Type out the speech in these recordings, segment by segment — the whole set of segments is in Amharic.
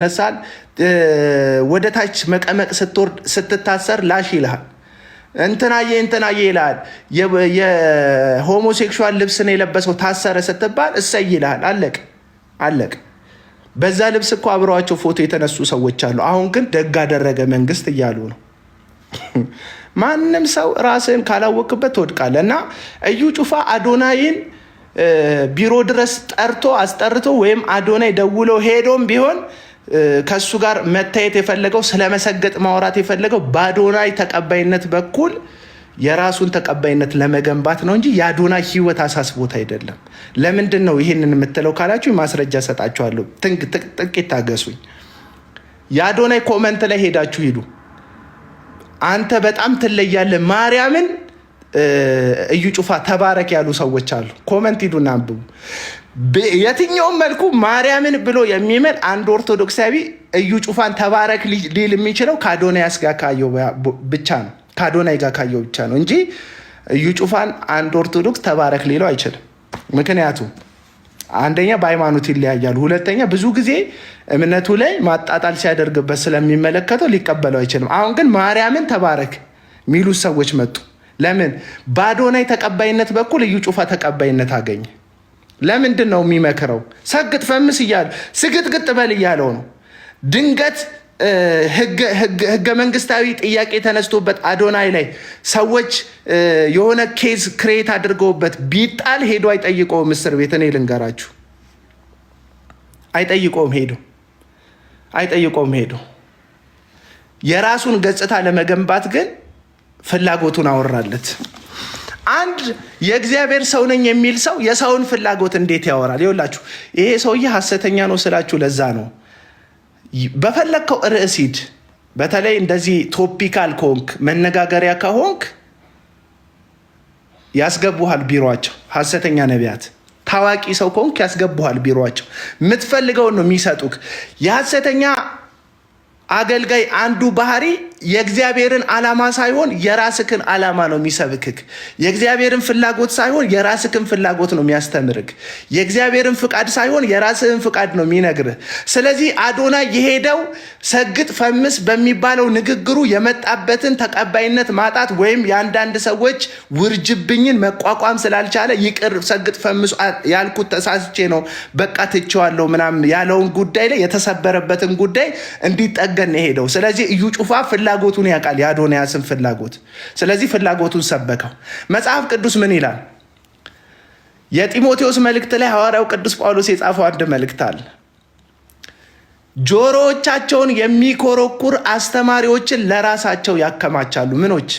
ነሳል ወደ ታች መቀመቅ ስትወርድ ስትታሰር ላሽ ይልሃል። እንትናዬ ይልሃል። የሆሞሴክሹዋል ልብስን የለበሰው ታሰረ ስትባል እሰይ ይልሃል። አለቅ። በዛ ልብስ እኮ አብረዋቸው ፎቶ የተነሱ ሰዎች አሉ። አሁን ግን ደግ አደረገ መንግስት እያሉ ነው። ማንም ሰው ራስህን ካላወቅበት ትወድቃለህ። እና እዩ ጩፋ አዶናይን ቢሮ ድረስ አስጠርቶ ወይም አዶናይ ደውሎ ሄዶም ቢሆን ከሱ ጋር መታየት የፈለገው ስለመሰገጥ ማውራት የፈለገው በአዶናይ ተቀባይነት በኩል የራሱን ተቀባይነት ለመገንባት ነው እንጂ የአዶናይ ህይወት አሳስቦት አይደለም። ለምንድን ነው ይህንን የምትለው ካላችሁ ማስረጃ ሰጣችኋለሁ። ጥቂት ታገሱኝ። የአዶናይ ኮመንት ላይ ሄዳችሁ ሂዱ። አንተ በጣም ትለያለህ ማርያምን እዩ ጩፋ ተባረክ ያሉ ሰዎች አሉ። ኮመንት ሂዱና አንብቡ። የትኛውም መልኩ ማርያምን ብሎ የሚመል አንድ ኦርቶዶክሳዊ እዩ ጩፋን ተባረክ ሊል የሚችለው ከአዶናይ ጋር ካየው ብቻ ነው። ከአዶናይ ጋር ካየው ብቻ ነው እንጂ እዩ ጩፋን አንድ ኦርቶዶክስ ተባረክ ሊለው አይችልም። ምክንያቱም አንደኛ በሃይማኖት ይለያያሉ፣ ሁለተኛ ብዙ ጊዜ እምነቱ ላይ ማጣጣል ሲያደርግበት ስለሚመለከተው ሊቀበለው አይችልም። አሁን ግን ማርያምን ተባረክ የሚሉት ሰዎች መጡ። ለምን? በአዶናይ ተቀባይነት በኩል እዩ ጩፋ ተቀባይነት አገኘ። ለምንድን ነው የሚመክረው? ሰግጥ ፈምስ እያለ ስግጥግጥ በል እያለው ነው። ድንገት ህገ መንግስታዊ ጥያቄ ተነስቶበት አዶናይ ላይ ሰዎች የሆነ ኬዝ ክሬት አድርገውበት ቢጣል ሄዶ አይጠይቀውም እስር ቤት። እኔ ልንገራችሁ፣ አይጠይቀውም ሄዶ የራሱን ገጽታ ለመገንባት ግን ፍላጎቱን አወራለት። አንድ የእግዚአብሔር ሰው ነኝ የሚል ሰው የሰውን ፍላጎት እንዴት ያወራል? ይኸውላችሁ ይሄ ሰውዬ ሐሰተኛ ነው ስላችሁ ለዛ ነው። በፈለግከው ርዕስ ሂድ። በተለይ እንደዚህ ቶፒካል ከሆንክ መነጋገሪያ ከሆንክ ያስገቡሃል ቢሮቸው። ሐሰተኛ ነቢያት ታዋቂ ሰው ከሆንክ ያስገቡሃል ቢሮቸው። የምትፈልገውን ነው የሚሰጡክ። የሐሰተኛ አገልጋይ አንዱ ባህሪ የእግዚአብሔርን ዓላማ ሳይሆን የራስክን ዓላማ ነው የሚሰብክክ። የእግዚአብሔርን ፍላጎት ሳይሆን የራስክን ፍላጎት ነው የሚያስተምርክ። የእግዚአብሔርን ፍቃድ ሳይሆን የራስህን ፍቃድ ነው የሚነግርህ። ስለዚህ አዶናይ የሄደው ሰግጥ ፈምስ በሚባለው ንግግሩ የመጣበትን ተቀባይነት ማጣት ወይም የአንዳንድ ሰዎች ውርጅብኝን መቋቋም ስላልቻለ ይቅር ሰግጥ ፈምስ ያልኩት ተሳስቼ ነው በቃ ትቼዋለሁ ምናምን ያለውን ጉዳይ ላይ የተሰበረበትን ጉዳይ እንዲጠገን ሄደው። ስለዚህ እዩ ጩፋ ፍላጎቱን ያውቃል፣ የአዶናያስን ፍላጎት። ስለዚህ ፍላጎቱን ሰበከው። መጽሐፍ ቅዱስ ምን ይላል? የጢሞቴዎስ መልእክት ላይ ሐዋርያው ቅዱስ ጳውሎስ የጻፈው አንድ መልእክት አለ። ጆሮዎቻቸውን የሚኮረኩር አስተማሪዎችን ለራሳቸው ያከማቻሉ። ምኖች?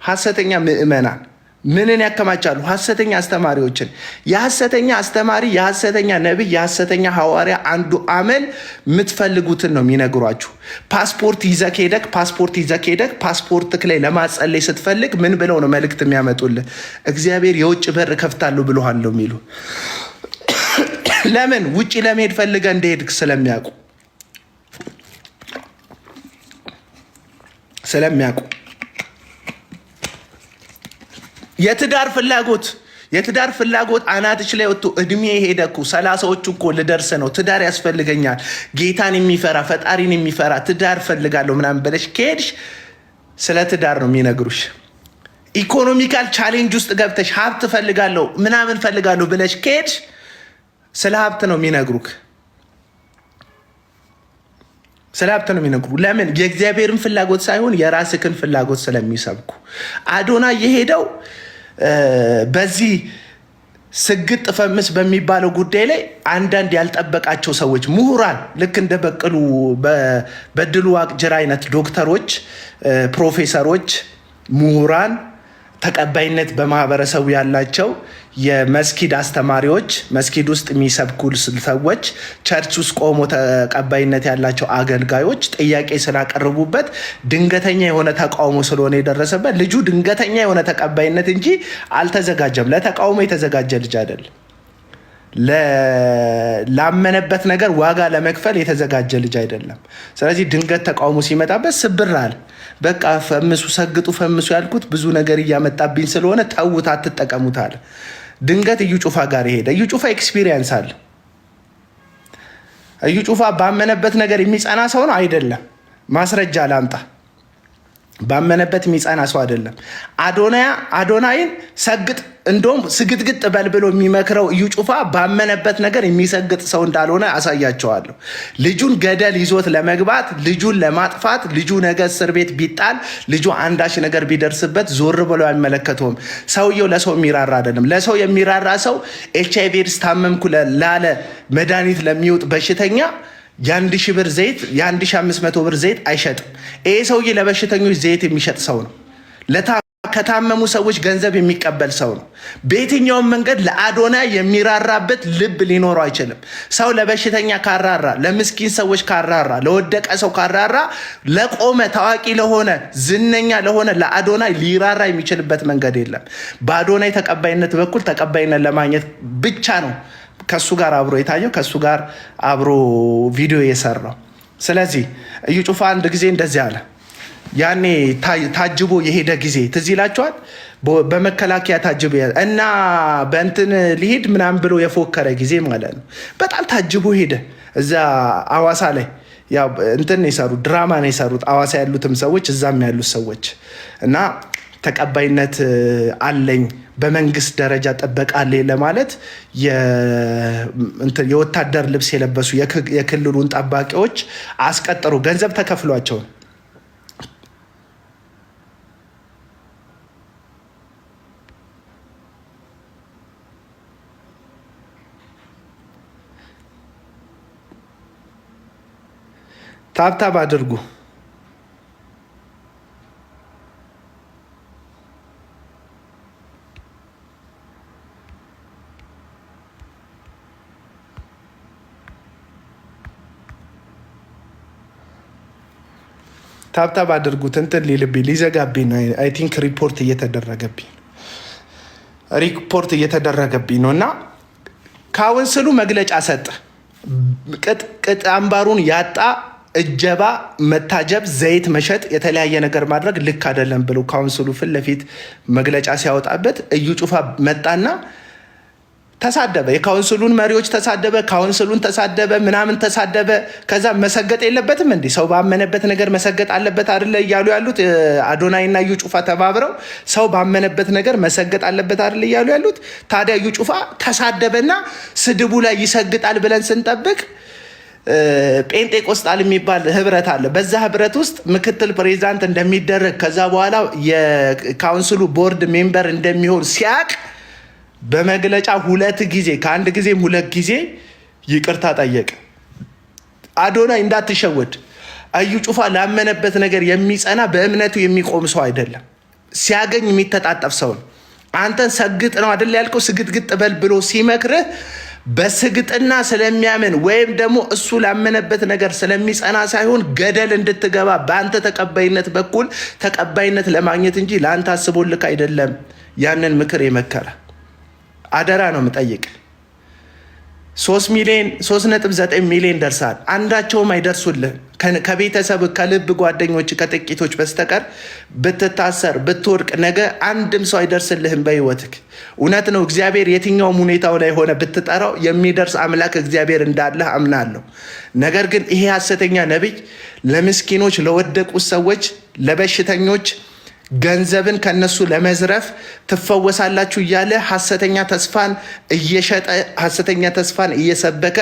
ሐሰተኛ ምዕመናን ምንን ያከማቻሉ? ሐሰተኛ አስተማሪዎችን። የሐሰተኛ አስተማሪ፣ የሐሰተኛ ነቢይ፣ የሐሰተኛ ሐዋርያ አንዱ አመል የምትፈልጉትን ነው የሚነግሯችሁ። ፓስፖርት ይዘህ ሄደህ ፓስፖርትክ ላይ ለማጸለይ ስትፈልግ ምን ብለው ነው መልእክት የሚያመጡልህ? እግዚአብሔር የውጭ በር ከፍታለሁ ብሎሃል ነው የሚሉ። ለምን? ውጭ ለመሄድ ፈልገህ እንደሄድክ ስለሚያውቁ የትዳር ፍላጎት አናትሽ ላይ ወጥቶ እድሜ ሄደኩ 30ዎቹ እኮ ልደርስ ነው፣ ትዳር ያስፈልገኛል፣ ጌታን የሚፈራ ፈጣሪን የሚፈራ ትዳር ፈልጋለሁ ምናምን ብለሽ ከሄድሽ ስለ ትዳር ነው የሚነግሩሽ። ኢኮኖሚካል ቻሌንጅ ውስጥ ገብተሽ ሀብት ፈልጋለሁ ምናምን ፈልጋለሁ ብለሽ ከሄድሽ ስለ ሀብት ነው የሚነግሩክ። ለምን? የእግዚአብሔርን ፍላጎት ሳይሆን የራስክን ፍላጎት ስለሚሰብኩ። አዶናይ የሄደው በዚህ ስግጥ ፈምስ በሚባለው ጉዳይ ላይ አንዳንድ ያልጠበቃቸው ሰዎች ምሁራን፣ ልክ እንደ በድሉ ዋቅጅራ አይነት ዶክተሮች፣ ፕሮፌሰሮች፣ ምሁራን፣ ተቀባይነት በማህበረሰቡ ያላቸው የመስጊድ አስተማሪዎች፣ መስጊድ ውስጥ የሚሰብኩ ሰዎች፣ ቸርች ውስጥ ቆሞ ተቀባይነት ያላቸው አገልጋዮች ጥያቄ ስላቀረቡበት ድንገተኛ የሆነ ተቃውሞ ስለሆነ የደረሰበት ልጁ ድንገተኛ የሆነ ተቀባይነት እንጂ አልተዘጋጀም። ለተቃውሞ የተዘጋጀ ልጅ አይደለም። ላመነበት ነገር ዋጋ ለመክፈል የተዘጋጀ ልጅ አይደለም። ስለዚህ ድንገት ተቃውሞ ሲመጣበት ስብር አለ። በቃ ሰግጡ ፈምሱ ያልኩት ብዙ ነገር እያመጣብኝ ስለሆነ ተውት፣ አትጠቀሙት አለ። ድንገት እዩ ጩፋ ጋር ሄደ። እዩ ጩፋ ኤክስፒሪየንስ አለ። እዩ ጩፋ ባመነበት ነገር የሚጸና ሰው ነው አይደለም? ማስረጃ ላምጣ። ባመነበት የሚጸና ሰው አይደለም። አዶናይን ሰግጥ እንደውም ስግጥግጥ በል ብሎ የሚመክረው እዩ ጩፋ ባመነበት ነገር የሚሰግጥ ሰው እንዳልሆነ አሳያቸዋለሁ። ልጁን ገደል ይዞት ለመግባት ልጁን ለማጥፋት ልጁ ነገ እስር ቤት ቢጣል ልጁ አንዳች ነገር ቢደርስበት ዞር ብሎ አይመለከተውም። ሰውየው ለሰው የሚራራ አይደለም። ለሰው የሚራራ ሰው HIV ኤድስ ታመምኩ ላለ መድኃኒት ለሚውጥ በሽተኛ የ1000 ብር ዘይት የ1500 ብር ዘይት አይሸጥም። ይሄ ሰውዬ ለበሽተኞች ዘይት የሚሸጥ ሰው ነው። ከታመሙ ሰዎች ገንዘብ የሚቀበል ሰው ነው። በየትኛውም መንገድ ለአዶናይ የሚራራበት ልብ ሊኖረው አይችልም። ሰው ለበሽተኛ ካራራ፣ ለምስኪን ሰዎች ካራራ፣ ለወደቀ ሰው ካራራ፣ ለቆመ ታዋቂ ለሆነ ዝነኛ ለሆነ ለአዶናይ ሊራራ የሚችልበት መንገድ የለም። በአዶናይ ተቀባይነት በኩል ተቀባይነት ለማግኘት ብቻ ነው ከሱ ጋር አብሮ የታየው፣ ከሱ ጋር አብሮ ቪዲዮ የሰራው። ስለዚህ እዩ ጩፋ አንድ ጊዜ እንደዚህ አለ። ያኔ ታጅቦ የሄደ ጊዜ ትዝ ይላችኋል። በመከላከያ ታጅቦ እና በእንትን ሊሄድ ምናምን ብሎ የፎከረ ጊዜ ማለት ነው። በጣም ታጅቦ ሄደ። እዛ አዋሳ ላይ ያው እንትን የሰሩት ድራማ ነው የሰሩት አዋሳ ያሉትም ሰዎች እዛም ያሉት ሰዎች እና ተቀባይነት አለኝ በመንግስት ደረጃ ጥበቃ አለኝ ለማለት የወታደር ልብስ የለበሱ የክልሉን ጠባቂዎች አስቀጠሩ። ገንዘብ ተከፍሏቸው ታብታብ አድርጉ። ታብታብ አድርጉት። እንትን ሊልብኝ ሊዘጋብኝ ነው። አይ ቲንክ ሪፖርት እየተደረገብኝ ነው። እና ካውንስሉ መግለጫ ሰጠ። ቅጥ አምባሩን ያጣ እጀባ፣ መታጀብ፣ ዘይት መሸጥ፣ የተለያየ ነገር ማድረግ ልክ አይደለም ብሎ ካውንስሉ ፊት ለፊት መግለጫ ሲያወጣበት እዩ ጩፋ መጣና ተሳደበ። የካውንስሉን መሪዎች ተሳደበ፣ ካውንስሉን ተሳደበ፣ ምናምን ተሳደበ። ከዛ መሰገጥ የለበትም እንዴ? ሰው ባመነበት ነገር መሰገጥ አለበት አይደለ እያሉ ያሉት አዶናይና እዩ ጩፋ ተባብረው ሰው ባመነበት ነገር መሰገጥ አለበት አይደለ እያሉ ያሉት። ታዲያ እዩ ጩፋ ተሳደበና ስድቡ ላይ ይሰግጣል ብለን ስንጠብቅ ጴንጤቆስጣል የሚባል ህብረት አለ። በዛ ህብረት ውስጥ ምክትል ፕሬዚዳንት እንደሚደረግ ከዛ በኋላ የካውንስሉ ቦርድ ሜምበር እንደሚሆን ሲያቅ በመግለጫ ከአንድ ጊዜም 2 ጊዜ ይቅርታ ጠየቀ። አዶናይ እንዳትሸወድ፣ እዩ ጩፋ ላመነበት ነገር የሚጸና በእምነቱ የሚቆም ሰው አይደለም። ሲያገኝ የሚተጣጠፍ ሰው ነው። አንተን ሰግጥ ነው አይደል ያልከው፣ ስግጥግጥ በል ብሎ ሲመክርህ በስግጥና ስለሚያምን ወይም ደግሞ እሱ ላመነበት ነገር ስለሚጸና ሳይሆን ገደል እንድትገባ በአንተ ተቀባይነት በኩል ተቀባይነት ለማግኘት እንጂ ለአንተ አስቦልክ አይደለም ያንን ምክር የመከረ። አደራ ነው የምጠይቅ። 3.9 ሚሊዮን ደርሳል። አንዳቸውም አይደርሱልህ። ከቤተሰብ ከልብ ጓደኞች ከጥቂቶች በስተቀር ብትታሰር ብትወድቅ ነገ አንድም ሰው አይደርስልህም በህይወትክ። እውነት ነው። እግዚአብሔር የትኛውም ሁኔታው ላይ ሆነ ብትጠራው የሚደርስ አምላክ እግዚአብሔር እንዳለህ አምናለሁ። ነገር ግን ይሄ ሐሰተኛ ነቢይ ለምስኪኖች፣ ለወደቁት ሰዎች፣ ለበሽተኞች ገንዘብን ከነሱ ለመዝረፍ ትፈወሳላችሁ እያለ ሐሰተኛ ተስፋን እየሸጠ ሐሰተኛ ተስፋን እየሰበከ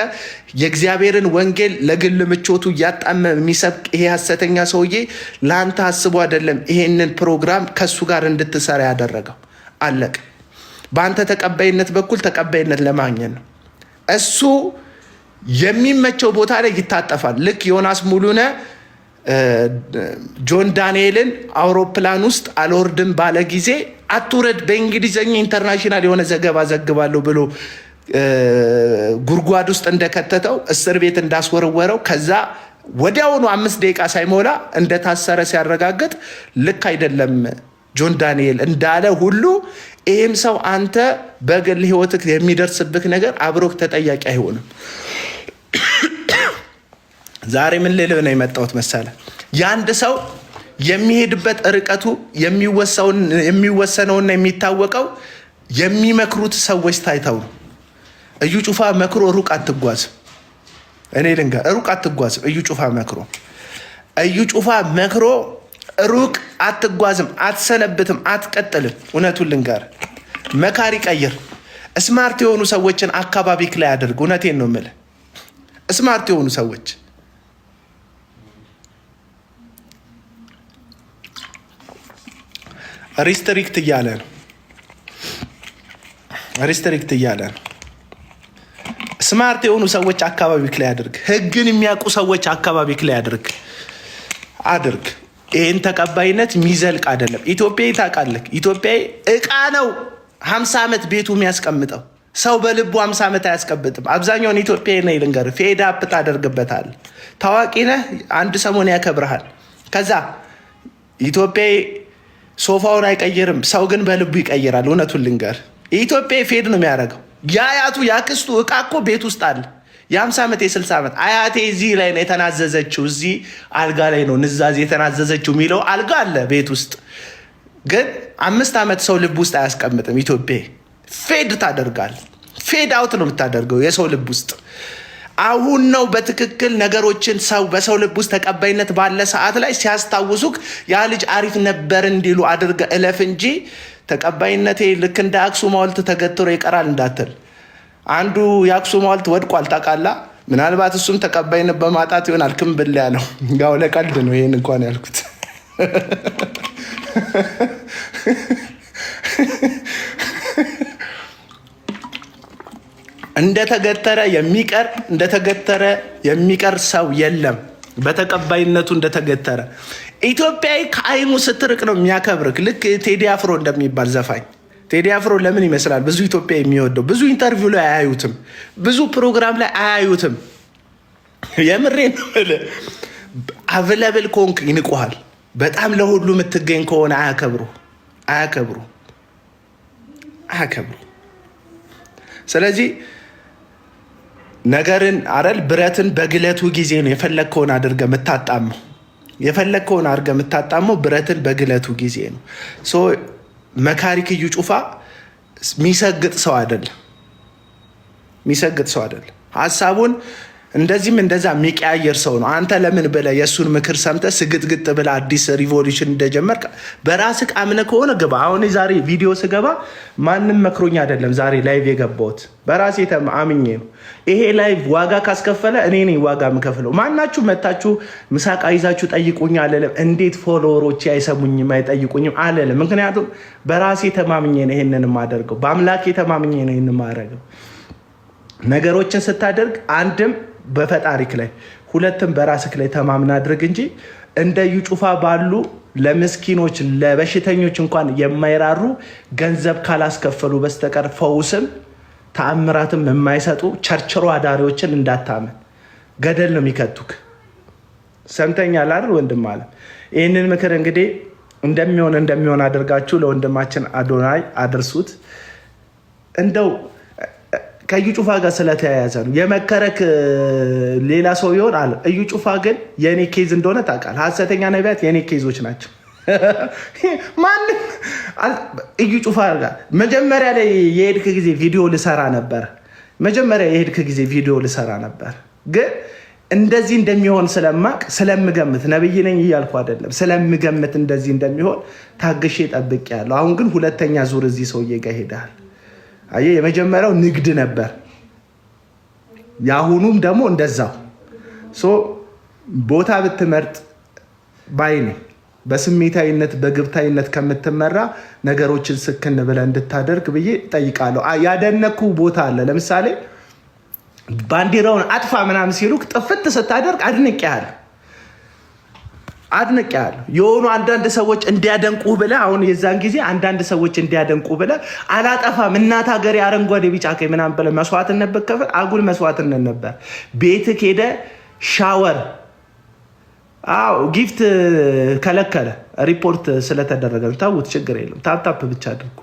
የእግዚአብሔርን ወንጌል ለግል ምቾቱ እያጣመ የሚሰብክ ይሄ ሐሰተኛ ሰውዬ ለአንተ አስቦ አይደለም ይሄንን ፕሮግራም ከሱ ጋር እንድትሰራ ያደረገው። አለቅ። በአንተ ተቀባይነት በኩል ተቀባይነት ለማግኘት ነው። እሱ የሚመቸው ቦታ ላይ ይታጠፋል። ልክ ዮናስ ሙሉነ ጆን ዳንኤልን አውሮፕላን ውስጥ አልወርድም ባለ ጊዜ አትውረድ፣ በእንግሊዝኛ ኢንተርናሽናል የሆነ ዘገባ ዘግባለሁ ብሎ ጉድጓድ ውስጥ እንደከተተው እስር ቤት እንዳስወረወረው ከዛ ወዲያውኑ 5 ደቂቃ ሳይሞላ እንደታሰረ ሲያረጋግጥ ልክ አይደለም ጆን ዳንኤል እንዳለ ሁሉ ይህም ሰው አንተ በግል ህይወትህ የሚደርስብህ ነገር አብሮክ ተጠያቂ አይሆንም። ዛሬ ምን ልልህ ነው የመጣሁት መሰለ? የአንድ ሰው የሚሄድበት ርቀቱ የሚወሰነውና የሚታወቀው የሚመክሩት ሰዎች ታይተው ነው። እዩ ጩፋ መክሮ ሩቅ አትጓዝ። እኔ ልንገር፣ ሩቅ አትጓዝም። እዩ ጩፋ መክሮ ሩቅ አትጓዝም፣ አትሰነብትም፣ አትቀጥልም። እውነቱን ልንገር፣ መካሪ ቀይር። ስማርት የሆኑ ሰዎችን አካባቢክ ላይ አድርግ። እውነቴን ነው የምልህ፣ ስማርት የሆኑ ሰዎች ሪስትሪክት እያለ ነው። ስማርት የሆኑ ሰዎች አካባቢክ ላይ አድርግ። ህግን የሚያውቁ ሰዎች አካባቢክ ላይ አድርግ። ይህን ተቀባይነት የሚዘልቅ አይደለም። ኢትዮጵያ ታውቃለህ፣ ኢትዮጵያ እቃ ነው 50 ዓመት ቤቱ የሚያስቀምጠው ሰው በልቡ 50 ዓመት አያስቀምጥም። አብዛኛውን ኢትዮጵያ ነኝ ልንገርህ፣ ፌድ አፕ ታደርግበታል። ታዋቂ ነህ፣ አንድ ሰሞን ያከብረሃል። ከዛ ኢትዮጵያ ሶፋውን አይቀይርም፣ ሰው ግን በልቡ ይቀይራል። እውነቱን ልንገርህ፣ ኢትዮጵያ ፌድ ነው የሚያደርገው። የአያቱ ያክስቱ እቃ እኮ ቤት ውስጥ አለ። የ50 ዓመት የ60 ዓመት አያቴ እዚህ ላይ ነው የተናዘዘችው፣ እዚህ አልጋ ላይ ነው ንዛዜ የተናዘዘችው የሚለው አልጋ አለ ቤት ውስጥ። ግን 5 ዓመት ሰው ልብ ውስጥ አያስቀምጥም። ኢትዮጵያ ፌድ ታደርጋል። ፌድ አውት ነው የምታደርገው የሰው ልብ ውስጥ። አሁን ነው በትክክል ነገሮችን ሰው በሰው ልብ ውስጥ ተቀባይነት ባለ ሰዓት ላይ ሲያስታውሱክ ያ ልጅ አሪፍ ነበር እንዲሉ አድርገ እለፍ እንጂ ተቀባይነቴ ልክ እንደ አክሱም ሐውልት ተገትሮ ይቀራል እንዳትል። አንዱ የአክሱም ሐውልት ወድቋል ታውቃለህ። ምናልባት እሱም ተቀባይነት በማጣት ይሆናል ክምብል ያለው። ያው ለቀልድ ነው ይሄን እንኳን ያልኩት። እንደተገተረ የሚቀር ሰው የለም። በተቀባይነቱ እንደተገተረ ኢትዮጵያዊ ከአይኑ ስትርቅ ነው የሚያከብርክ። ልክ ቴዲ አፍሮ እንደሚባል ዘፋኝ። ቴዲ አፍሮ ለምን ይመስላል ብዙ ኢትዮጵያ የሚወደው? ብዙ ኢንተርቪው ላይ አያዩትም፣ ብዙ ፕሮግራም ላይ አያዩትም። የምሬን ነው። አቬለብል ኮንክ ይንቁሃል። በጣም ለሁሉ የምትገኝ ከሆነ አያከብሩ። ስለዚህ ነገርን አረል ብረትን በግለቱ ጊዜ ነው የፈለግከውን አድርገህ የምታጣመው ብረትን በግለቱ ጊዜ ነው። መካሪክ እዩ ጩፋ የሚሰግጥ ሰው አይደለም። ሀሳቡን እንደዚህም እንደዛ የሚቀያየር ሰው ነው። አንተ ለምን ብለህ የእሱን ምክር ሰምተህ ስግጥግጥ ብለህ አዲስ ሪቮሉሽን እንደጀመርክ በራስህ አምነህ ከሆነ ግባ። አሁን ዛሬ ቪዲዮ ስገባ ማንም መክሮኝ አይደለም ዛሬ ላይቭ የገባሁት፣ በራሴ አምኜ ነው። ይሄ ላይቭ ዋጋ ካስከፈለ እኔ ነኝ ዋጋ የምከፍለው። ማናችሁ መታችሁ ምሳቃ ይዛችሁ ጠይቁኝ አለለም። እንዴት ፎሎወሮቼ አይሰሙኝም አይጠይቁኝም አለለም። ምክንያቱም በራሴ ተማምኜ ነው ይሄንን የማደርገው፣ በአምላኬ ተማምኜ ነው ይሄንን የማደርገው። ነገሮችን ስታደርግ አንድም በፈጣሪክ ላይ ሁለትም በራስክ ላይ ተማምና አድርግ እንጂ እንደ እዩ ጩፋ ባሉ ለምስኪኖች ለበሽተኞች እንኳን የማይራሩ ገንዘብ ካላስከፈሉ በስተቀር ፈውስም ተአምራትም የማይሰጡ ቸርችሮ አዳሪዎችን እንዳታመን። ገደል ነው የሚከቱክ። ሰምተኛል አይደል ወንድም አለ። ይህንን ምክር እንግዲህ እንደሚሆን አድርጋችሁ ለወንድማችን አዶናይ አድርሱት። እንደው ከእዩ ጩፋ ጋር ስለተያያዘ ነው የመከረክ ሌላ ሰው ይሆን አለ። እዩ ጩፋ ግን የኔ ኬዝ እንደሆነ ታውቃለህ። ሐሰተኛ ነቢያት የኔ ኬዞች ናቸው። ማንም እዩ ጩፋ ጋር መጀመሪያ ላይ የሄድክ ጊዜ ቪዲዮ ልሰራ ነበር። ግን እንደዚህ እንደሚሆን ስለምገምት ነብይ ነኝ እያልኩ አይደለም፣ ስለምገምት እንደዚህ እንደሚሆን ታግሼ ጠብቄያለሁ። አሁን ግን ሁለተኛ ዙር እዚህ ሰውዬ ጋር ሄደሃል። አየህ፣ የመጀመሪያው ንግድ ነበር፣ የአሁኑም ደግሞ እንደዛው። ቦታ ብትመርጥ ባይ ነኝ። በስሜታዊነት በግብታዊነት ከምትመራ ነገሮችን ስክን ብለህ እንድታደርግ ብዬ ጠይቃለሁ። ያደነኩ ቦታ አለ። ለምሳሌ ባንዲራውን አጥፋ ምናምን ሲሉክ ጥፍት ስታደርግ አድንቄያለሁ። የሆኑ አንዳንድ ሰዎች እንዲያደንቁ ብለህ አሁን የዛን ጊዜ አንዳንድ ሰዎች እንዲያደንቁ ብለህ አላጠፋም እናት ሀገር አረንጓዴ ቢጫ ቀይ ምናምን ብለህ መስዋዕትነት በከፈል አጉል መስዋዕትነት ነበር። ቤትህ ሄደህ ሻወር ጊፍት ከለከለ ሪፖርት ስለተደረገ ታውት ችግር የለም። ታፕታፕ ብቻ አድርጉ።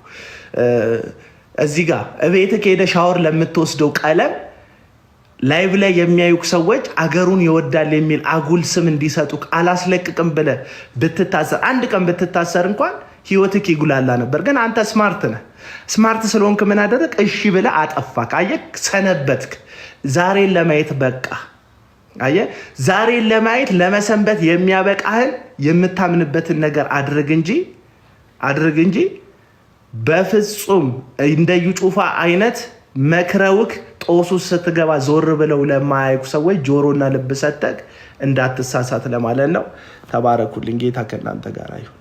እዚህ ጋር ቤትህ ሄደህ ሻወር ለምትወስደው ቀለም ላይቭ ላይ የሚያዩክ ሰዎች አገሩን ይወዳል የሚል አጉል ስም እንዲሰጡ አላስለቅቅም ብለህ ብትታሰር፣ አንድ ቀን ብትታሰር እንኳን ህይወትክ ይጉላላ ነበር። ግን አንተ ስማርት ነህ። ስማርት ስለሆንክ ምን አደረግ? እሺ ብለህ አጠፋክ። አየክ፣ ሰነበትክ። ዛሬን ለማየት በቃ አየ ዛሬ ለማየት ለመሰንበት የሚያበቃህን የምታምንበትን ነገር አድርግ እንጂ በፍጹም እንደ እዩ ጩፋ አይነት መክረውክ ጦሱ ስትገባ ዞር ብለው ለማያዩክ ሰዎች ጆሮና ልብ ሰጠክ እንዳትሳሳት ለማለት ነው። ተባረኩልኝ። ጌታ ከእናንተ ጋር ይሁን።